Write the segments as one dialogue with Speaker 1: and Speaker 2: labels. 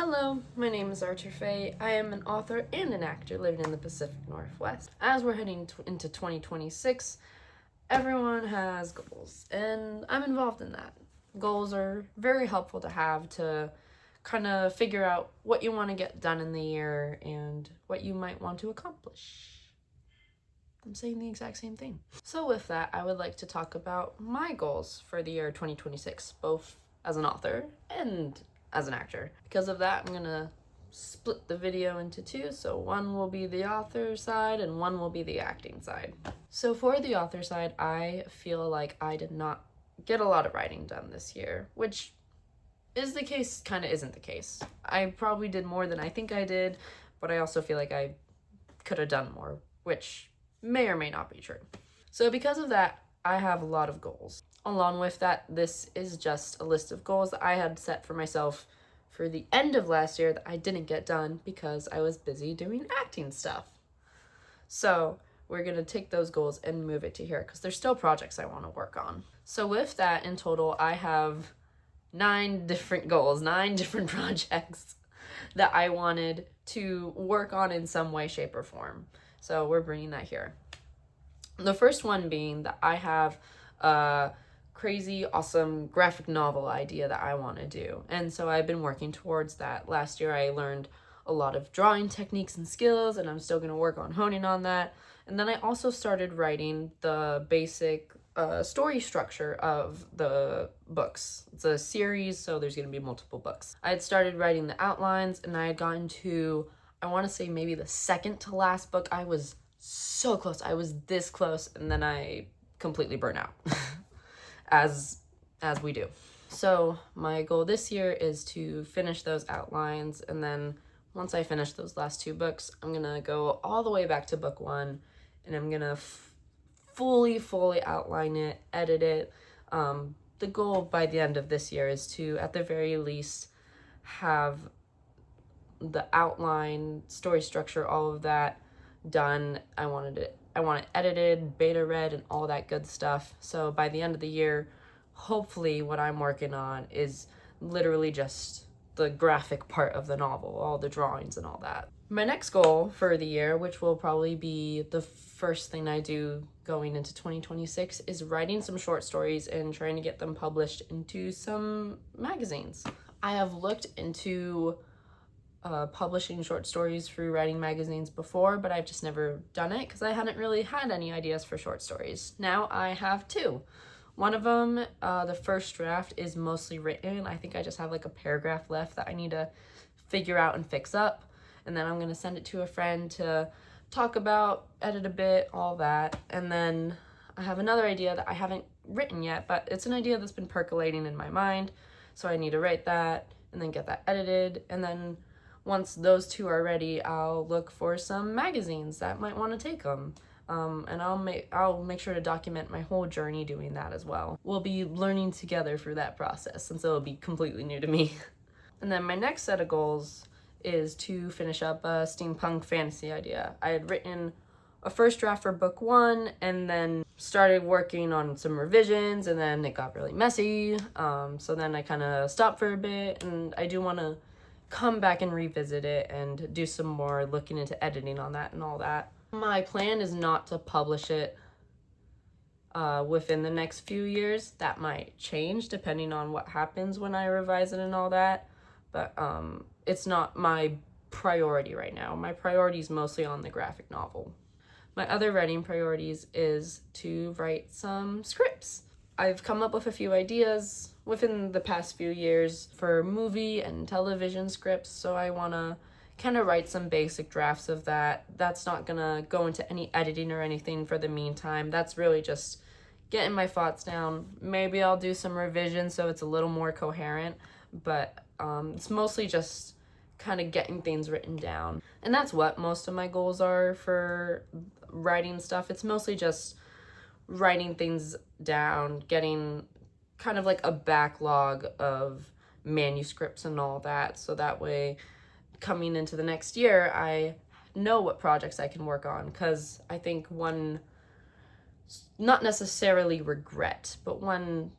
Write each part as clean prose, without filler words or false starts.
Speaker 1: Hello, my name is Archer Faye. I am an author and an actor living in the Pacific Northwest. As we're heading into 2026, everyone has goals, and I'm involved in that. Goals are very helpful to have to kind of figure out what you want to get done in the year and what you might want to accomplish. I'm saying the exact same thing. So, with that, I would like to talk about my goals for the year 2026, both as an author and as an actor. Because of that, I'm gonna split the video into two, so one will be the author side and one will be the acting side. So for the author side, I feel like I did not get a lot of writing done this year, which is the case, kind of isn't the case. I probably did more than I think I did, but I also feel like I could have done more, which may or may not be true. So because of that, I have a lot of goals. Along with that, this is just a list of goals that I had set for myself for the end of last year that I didn't get done because I was busy doing acting stuff. So we're going to take those goals and move it to here because there's still projects I want to work on. So with that, in total, I have 9 different goals, 9 different projects that I wanted to work on in some way, shape, or form. So we're bringing that here. The first one being that I have a crazy, awesome graphic novel idea that I want to do. And so I've been working towards that. Last year I learned a lot of drawing techniques and skills, and I'm still going to work on honing on that. And then I also started writing the basic story structure of the books. It's a series, so there's going to be multiple books. I had started writing the outlines, and I had gotten to, I want to say maybe the second to last book. I was so close. I was this close, and then I completely burn out, as we do. So my goal this year is to finish those outlines, and then once I finish those last 2 books, I'm gonna go all the way back to book 1, and I'm gonna fully outline it, edit it. The goal by the end of this year is to, at the very least, have the outline, story structure, all of that done. I want it edited, beta read, and all that good stuff. So by the end of the year, hopefully what I'm working on is literally just the graphic part of the novel, all the drawings and all that. My next goal for the year, which will probably be the first thing I do going into 2026, is writing some short stories and trying to get them published into some magazines. I have looked into publishing short stories through writing magazines before, but I've just never done it because I hadn't really had any ideas for short stories. Now I have 2. One of them, the first draft, is mostly written. I think I just have like a paragraph left that I need to figure out and fix up. And then I'm going to send it to a friend to talk about, edit a bit, all that. And then I have another idea that I haven't written yet, but it's an idea that's been percolating in my mind. So I need to write that and then get that edited. And then once those 2 are ready, I'll look for some magazines that might want to take them. And I'll make sure to document my whole journey doing that as well. We'll be learning together through that process, since it'll be completely new to me. And then my next set of goals is to finish up a steampunk fantasy idea. I had written a first draft for book 1 and then started working on some revisions, and then it got really messy. So then I kind of stopped for a bit, and I do want to come back and revisit it and do some more looking into editing on that and all that. My plan is not to publish it within the next few years. That might change depending on what happens when I revise it and all that, but it's not my priority right now. My priority is mostly on the graphic novel. My other writing priorities is to write some scripts. I've come up with a few ideas within the past few years for movie and television scripts, so I want to kind of write some basic drafts of that. That's not going to go into any editing or anything for the meantime. That's really just getting my thoughts down. Maybe I'll do some revisions so it's a little more coherent, but it's mostly just kind of getting things written down. And that's what most of my goals are for writing stuff. It's mostly just writing things down, getting kind of like a backlog of manuscripts and all that, so that way coming into the next year I know what projects I can work on. Because I think one, not necessarily regret, but one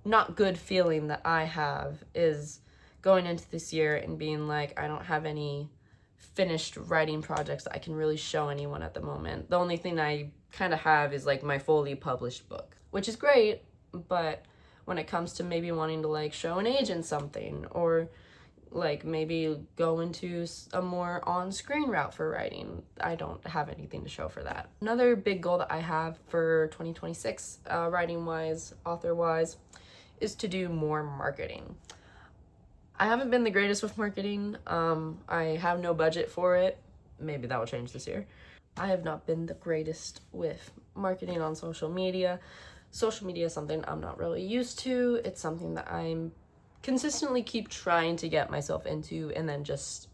Speaker 1: not good feeling that I have is going into this year and being like, I don't have any finished writing projects that I can really show anyone at the moment. The only thing I kind of have is like my fully published book, which is great, but when it comes to maybe wanting to like show an agent something, or like maybe go into a more on-screen route for writing, I don't have anything to show for that. Another big goal that I have for 2026, writing-wise, author-wise, is to do more marketing. I haven't been the greatest with marketing. I have no budget for it. Maybe that will change this year. I have not been the greatest with marketing on social media. Social media is something I'm not really used to. It's something that I'm consistently keep trying to get myself into and then just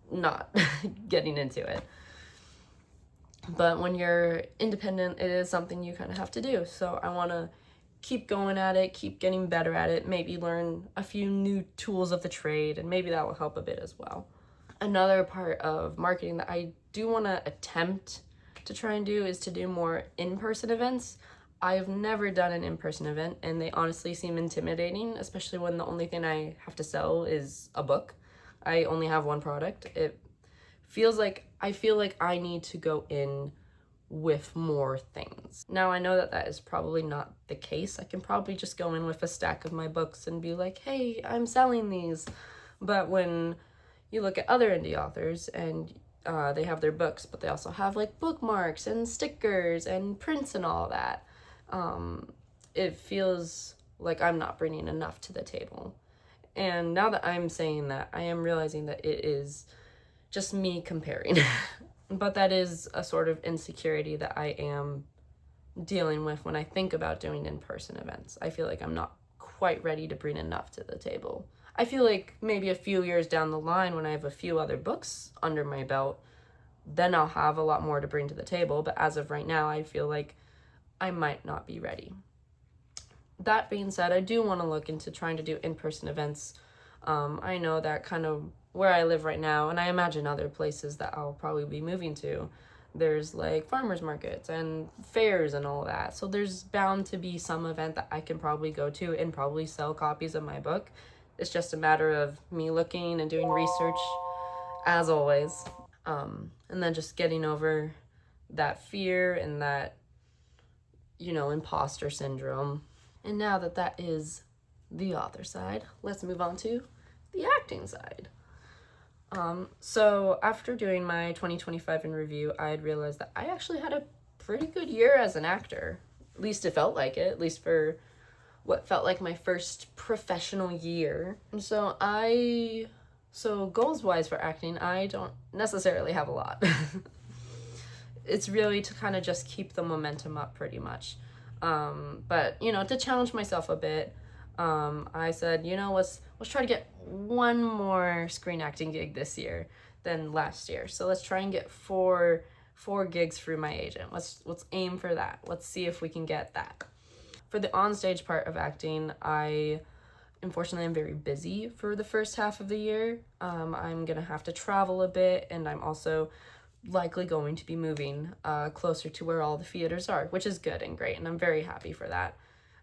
Speaker 1: not getting into it. But when you're independent, it is something you kind of have to do. So I want to keep going at it, keep getting better at it, maybe learn a few new tools of the trade, and maybe that will help a bit as well. Another part of marketing that I do want to attempt to try and do is to do more in-person events. I've never done an in-person event, and they honestly seem intimidating, especially when the only thing I have to sell is a book. I only have one product. I feel like I need to go in with more things. Now, I know that that is probably not the case. I can probably just go in with a stack of my books and be like, hey, I'm selling these. But when you look at other indie authors and they have their books, but they also have like bookmarks and stickers and prints and all that, it feels like I'm not bringing enough to the table. And now that I'm saying that, I am realizing that it is just me comparing. But that is a sort of insecurity that I am dealing with when I think about doing in-person events. I feel like I'm not quite ready to bring enough to the table. I feel like maybe a few years down the line, when I have a few other books under my belt, then I'll have a lot more to bring to the table. But as of right now, I feel like I might not be ready. That being said, I do want to look into trying to do in-person events. I know that kind of where I live right now, and I imagine other places that I'll probably be moving to, there's like farmers markets and fairs and all that. So there's bound to be some event that I can probably go to and probably sell copies of my book. It's just a matter of me looking and doing research, as always. And then just getting over that fear and that, imposter syndrome. And now that that is the author side, let's move on to the acting side. So after doing my 2025 in review, I had realized that I actually had a pretty good year as an actor. At least it felt like it, at least for what felt like my first professional year. And so goals-wise for acting, I don't necessarily have a lot. It's really to kind of just keep the momentum up pretty much. But, to challenge myself a bit, I said, let's try to get one more screen acting gig this year than last year. So let's try and get four gigs through my agent. Let's aim for that. Let's see if we can get that. For the onstage part of acting, I unfortunately am very busy for the first half of the year. I'm gonna have to travel a bit, and I'm also likely going to be moving closer to where all the theaters are, which is good and great, and I'm very happy for that.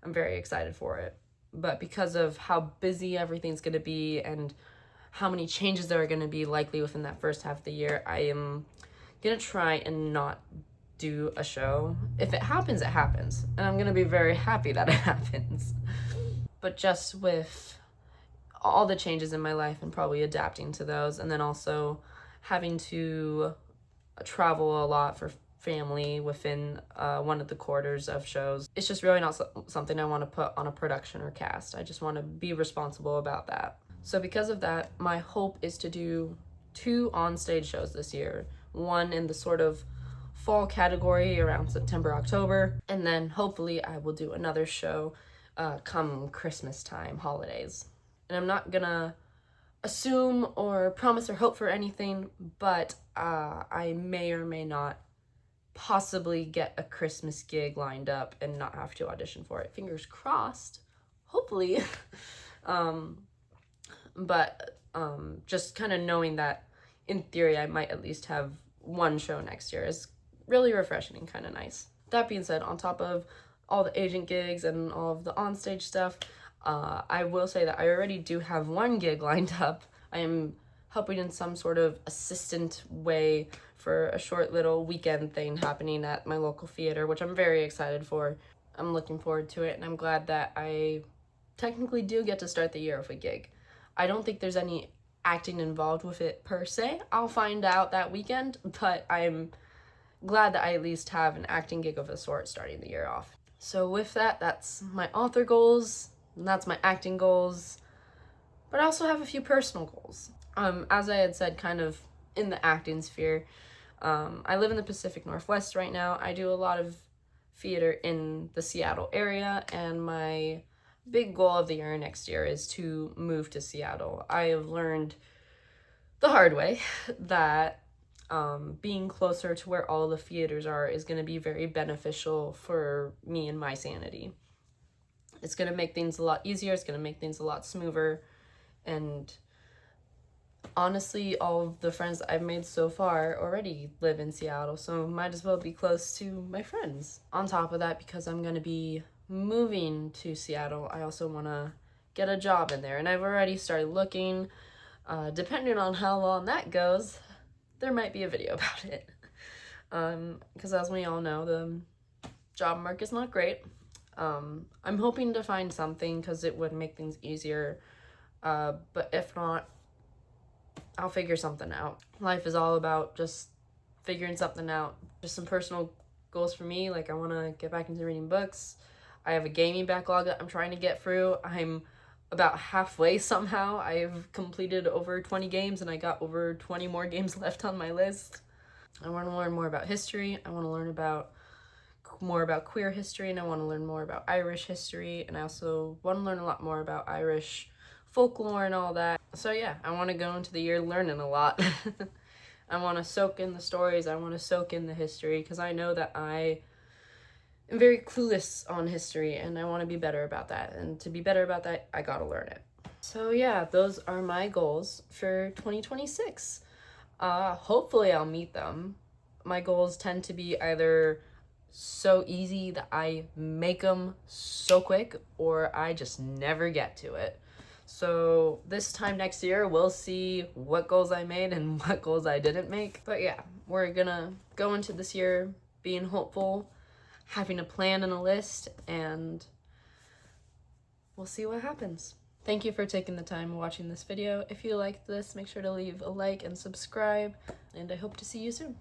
Speaker 1: I'm very excited for it. But because of how busy everything's going to be and how many changes there are going to be likely within that first half of the year, I am going to try and not do a show. If it happens, it happens. And I'm going to be very happy that it happens. But just with all the changes in my life and probably adapting to those, and then also having to travel a lot for family within one of the quarters of shows, it's just really not something I want to put on a production or cast. I just want to be responsible about that. So because of that, my hope is to do 2 on-stage shows this year. One in the sort of fall category around September, October, and then hopefully I will do another show come Christmas time, holidays. And I'm not gonna assume or promise or hope for anything, but I may or may not possibly get a Christmas gig lined up and not have to audition for it. Fingers crossed, hopefully. But just kind of knowing that in theory I might at least have one show next year is really refreshing and kind of nice. That being said, on top of all the agent gigs and all of the onstage stuff, I will say that I already do have one gig lined up. I am helping in some sort of assistant way for a short little weekend thing happening at my local theater, which I'm very excited for. I'm looking forward to it, and I'm glad that I technically do get to start the year with a gig. I don't think there's any acting involved with it per se. I'll find out that weekend, but I'm glad that I at least have an acting gig of a sort starting the year off. So with that, that's my author goals, and that's my acting goals, but I also have a few personal goals. As I had said, kind of in the acting sphere, I live in the Pacific Northwest right now. I do a lot of theater in the Seattle area, and my big goal of the year next year is to move to Seattle. I have learned the hard way that being closer to where all the theaters are is going to be very beneficial for me and my sanity. It's going to make things a lot easier, it's going to make things a lot smoother, and honestly, all of the friends I've made so far already live in Seattle, so might as well be close to my friends. On top of that, because I'm going to be moving to Seattle, I also want to get a job in there, and I've already started looking. Depending on how long that goes, there might be a video about it. Because as we all know, the job market's not great. I'm hoping to find something because it would make things easier, but if not, I'll figure something out. Life is all about just figuring something out. Just some personal goals for me, like I want to get back into reading books. I have a gaming backlog that I'm trying to get through. I'm about halfway somehow. I've completed over 20 games and I got over 20 more games left on my list. I want to learn more about history. I want to learn more about queer history, and I want to learn more about Irish history, and I also want to learn a lot more about Irish folklore and all that. So yeah, I want to go into the year learning a lot. I want to soak in the stories, I want to soak in the history, because I know that I am very clueless on history, and I want to be better about that, and to be better about that, I gotta learn it. So yeah, those are my goals for 2026. Hopefully I'll meet them. My goals tend to be either so easy that I make them so quick, or I just never get to it. So this time next year, we'll see what goals I made and what goals I didn't make. But yeah, we're gonna go into this year being hopeful, having a plan and a list, and we'll see what happens. Thank you for taking the time watching this video. If you liked this, make sure to leave a like and subscribe, and I hope to see you soon.